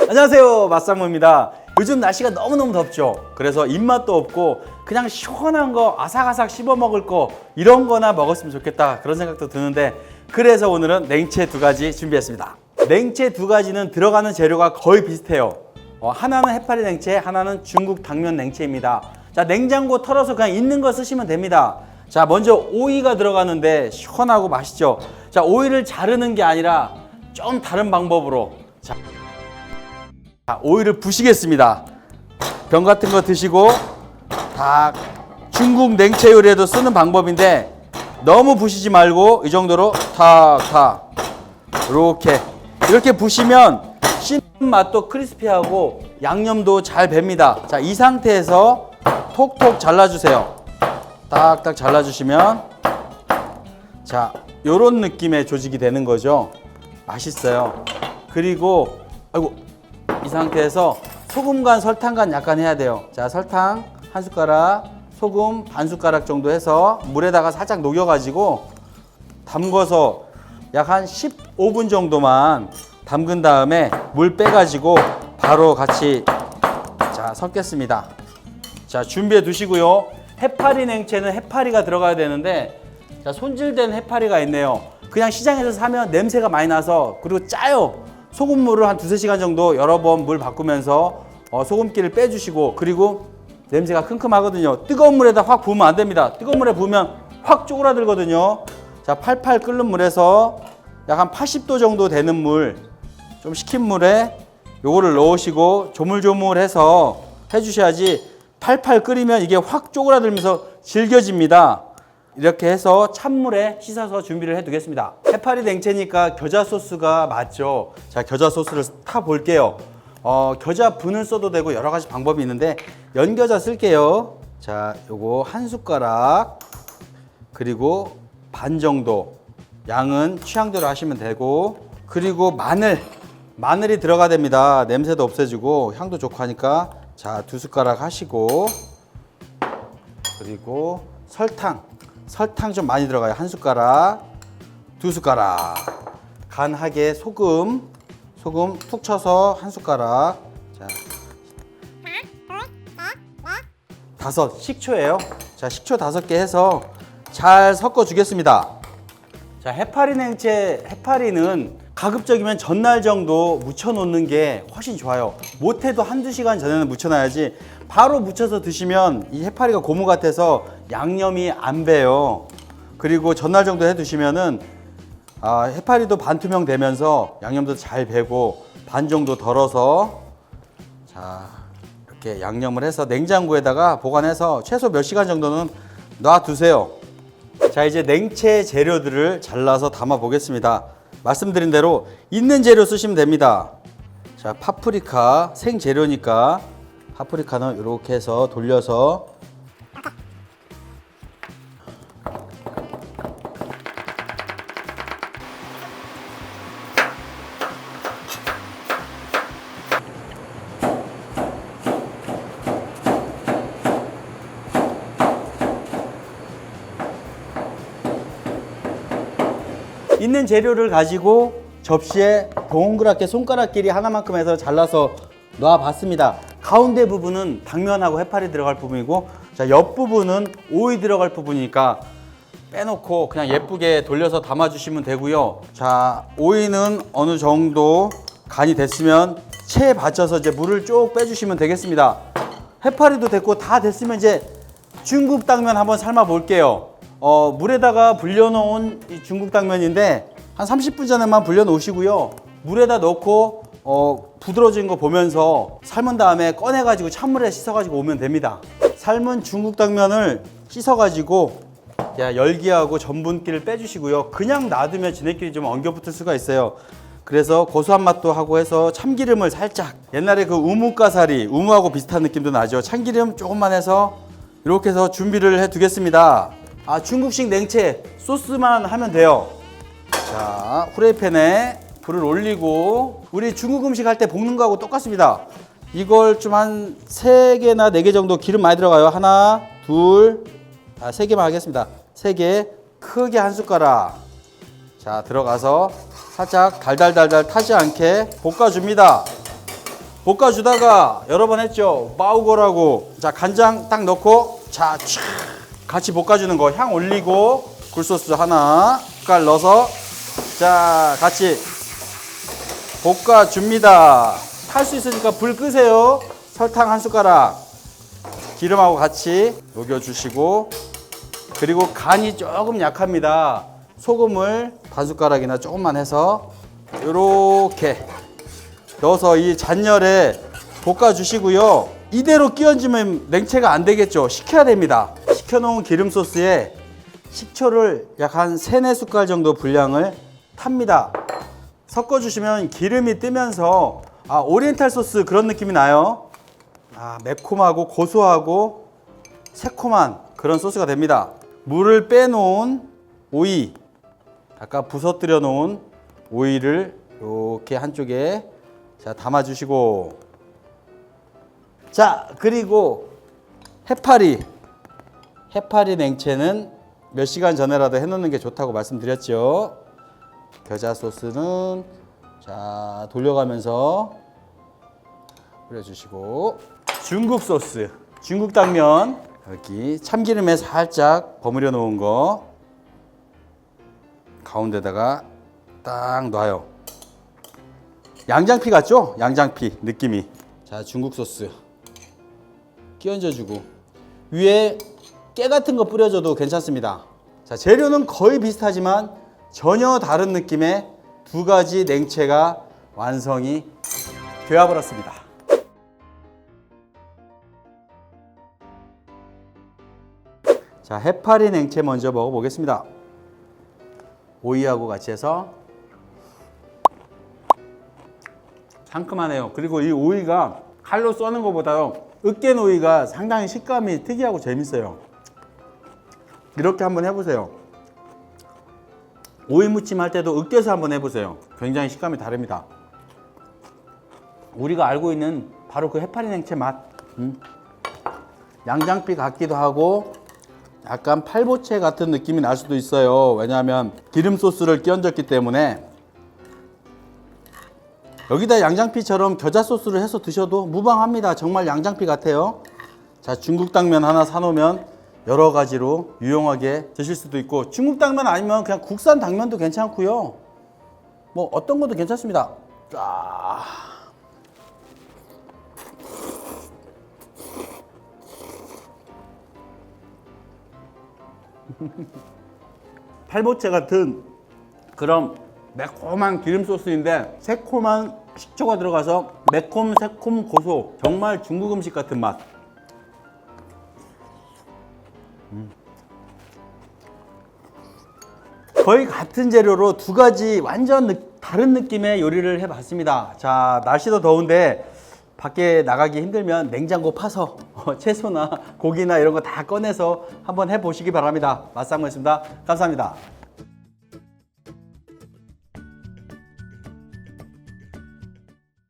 안녕하세요, 맛상무입니다. 요즘 날씨가 너무너무 덥죠. 그래서 입맛도 없고 그냥 시원한 거 아삭아삭 씹어 먹을 거 이런 거나 먹었으면 좋겠다 그런 생각도 드는데, 그래서 오늘은 냉채 두 가지 준비했습니다. 냉채 두 가지는 들어가는 재료가 거의 비슷해요. 하나는 해파리 냉채, 하나는 중국 당면 냉채입니다. 자, 냉장고 털어서 그냥 있는 거 쓰시면 됩니다. 자, 먼저 오이가 들어가는데 시원하고 맛있죠. 자, 오이를 자르는 게 아니라 좀 다른 방법으로 자, 오이를 부시겠습니다. 병 같은 거 드시고 다 중국 냉채 요리에도 쓰는 방법인데, 너무 부시지 말고 이 정도로 탁탁 이렇게 부시면 씹는 맛도 크리스피하고 양념도 잘 뱄니다. 자, 이 상태에서 톡톡 잘라주세요. 딱딱 잘라주시면 자, 요런 느낌의 조직이 되는 거죠. 맛있어요. 그리고 이 상태에서 소금 간 설탕 간 약간 해야 돼요. 자, 설탕 한 숟가락, 소금 반 숟가락 정도 해서 물에다가 살짝 녹여가지고 담궈서 약 한 15분 정도만 담근 다음에 물 빼가지고 바로 같이 자 섞겠습니다. 자, 준비해 두시고요. 해파리 냉채는 해파리가 들어가야 되는데, 자, 손질된 해파리가 있네요. 그냥 시장에서 사면 냄새가 많이 나서, 그리고 짜요. 소금물을 한 2~3시간 정도 여러 번 물 바꾸면서 소금기를 빼주시고, 그리고 냄새가 큼큼하거든요. 뜨거운 물에다 확 부으면 안 됩니다. 뜨거운 물에 부으면 확 쪼그라들거든요. 자, 팔팔 끓는 물에서 약 한 80도 정도 되는 물, 좀 식힌 물에 요거를 넣으시고 조물조물해서 해주셔야지, 팔팔 끓이면 이게 확 쪼그라들면서 질겨집니다. 이렇게 해서 찬물에 씻어서 준비를 해 두겠습니다. 해파리 냉채니까 겨자 소스가 맞죠. 자, 겨자 소스를 타 볼게요. 겨자 분을 써도 되고 여러 가지 방법이 있는데 연겨자 쓸게요. 자, 요거 한 숟가락, 그리고 반 정도, 양은 취향대로 하시면 되고, 그리고 마늘이 들어가야 됩니다. 냄새도 없애주고 향도 좋고 하니까. 자, 2숟가락 하시고, 그리고 설탕 좀 많이 들어가요. 한 숟가락, 2숟가락. 간하게 소금 툭 쳐서 한 숟가락. 자, 5 식초예요. 자, 식초 5개 해서 잘 섞어 주겠습니다. 자, 해파리 냉채, 해파리는 가급적이면 전날 정도 묻혀 놓는 게 훨씬 좋아요. 못해도 1~2시간 전에는 묻혀 놔야지, 바로 묻혀서 드시면 이 해파리가 고무 같아서 양념이 안 배요. 그리고 전날 정도 해 두시면은 해파리도 반투명 되면서 양념도 잘 배고, 반 정도 덜어서 자, 이렇게 양념을 해서 냉장고에다가 보관해서 최소 몇 시간 정도는 놔 두세요. 자, 이제 냉채 재료들을 잘라서 담아 보겠습니다. 말씀드린 대로 있는 재료 쓰시면 됩니다. 자, 파프리카 생재료니까 파프리카는 이렇게 해서 돌려서 있는 재료를 가지고 접시에 동그랗게 손가락끼리 하나만큼 해서 잘라서 놔봤습니다. 가운데 부분은 당면하고 해파리 들어갈 부분이고, 자, 옆 부분은 오이 들어갈 부분이니까 빼놓고 그냥 예쁘게 돌려서 담아주시면 되고요. 자, 오이는 어느 정도 간이 됐으면 체에 받쳐서 이제 물을 쭉 빼주시면 되겠습니다. 해파리도 됐고 다 됐으면 이제 중국 당면 한번 삶아 볼게요. 물에다가 불려놓은 이 중국 당면인데 한 30분 전에만 불려 놓으시고요. 물에다 넣고 부드러워진 거 보면서 삶은 다음에 꺼내가지고 찬물에 씻어가지고 오면 됩니다. 삶은 중국 당면을 씻어가지고 열기하고 전분기를 빼주시고요. 그냥 놔두면 지네끼리 좀 엉겨붙을 수가 있어요. 그래서 고소한 맛도 하고 해서 참기름을 살짝, 옛날에 그 우뭇가사리, 우무하고 비슷한 느낌도 나죠. 참기름 조금만 해서 이렇게 해서 준비를 해 두겠습니다. 중국식 냉채 소스만 하면 돼요. 자, 후라이팬에 불을 올리고, 우리 중국 음식 할 때 볶는 거하고 똑같습니다. 이걸 좀 한 3개나 4개 정도 기름 많이 들어가요. 하나, 둘, 3개만 하겠습니다. 3개, 크게 한 숟가락. 자, 들어가서 살짝 달달달달 타지 않게 볶아줍니다. 볶아주다가 여러 번 했죠. 빠우고라고. 자, 간장 딱 넣고 자, 촥 같이 볶아주는 거. 향 올리고 굴소스 하나 숟갈 넣어서 자, 같이 볶아줍니다. 탈 수 있으니까 불 끄세요. 설탕 한 숟가락 기름하고 같이 녹여주시고, 그리고 간이 조금 약합니다. 소금을 반 숟가락이나 조금만 해서 이렇게 넣어서 이 잔열에 볶아주시고요. 이대로 끼얹으면 냉채가 안 되겠죠. 식혀야 됩니다. 식혀놓은 기름 소스에 식초를 약 한 3, 4숟갈 정도 분량을 탑니다. 섞어주시면 기름이 뜨면서 오리엔탈 소스 그런 느낌이 나요. 매콤하고 고소하고 새콤한 그런 소스가 됩니다. 물을 빼놓은 오이, 아까 부서뜨려 놓은 오이를 이렇게 한쪽에 자 담아주시고, 자 그리고 해파리 냉채는 몇 시간 전에라도 해놓는 게 좋다고 말씀드렸죠. 겨자 소스는 자 돌려가면서 뿌려주시고, 중국 소스, 중국 당면 여기 참기름에 살짝 버무려 놓은 거 가운데다가 딱 놔요. 양장피 같죠? 양장피 느낌이. 자, 중국 소스 끼얹어주고 위에 깨 같은 거 뿌려줘도 괜찮습니다. 자, 재료는 거의 비슷하지만 전혀 다른 느낌의 두 가지 냉채가 완성이 되어버렸습니다. 자, 해파리 냉채 먼저 먹어보겠습니다. 오이하고 같이 해서 상큼하네요. 그리고 이 오이가 칼로 써는 것보다요, 으깬 오이가 상당히 식감이 특이하고 재밌어요. 이렇게 한번 해보세요. 오이 무침 할 때도 으깨서 한번 해보세요. 굉장히 식감이 다릅니다. 우리가 알고 있는 바로 그 해파리 냉채 맛. 양장피 같기도 하고 약간 팔보채 같은 느낌이 날 수도 있어요. 왜냐하면 기름 소스를 끼얹었기 때문에. 여기다 양장피처럼 겨자 소스를 해서 드셔도 무방합니다. 정말 양장피 같아요. 자, 중국 당면 하나 사놓으면 여러 가지로 유용하게 드실 수도 있고, 중국 당면 아니면 그냥 국산 당면도 괜찮고요. 뭐 어떤 것도 괜찮습니다. 팔보채 같은 그런 매콤한 기름 소스인데 새콤한 식초가 들어가서 매콤, 새콤, 고소, 정말 중국 음식 같은 맛. 거의 같은 재료로 두 가지 완전 다른 느낌의 요리를 해봤습니다. 자, 날씨도 더운데 밖에 나가기 힘들면 냉장고 파서 채소나 고기나 이런 거 다 꺼내서 한번 해보시기 바랍니다. 맛상무였습니다. 감사합니다.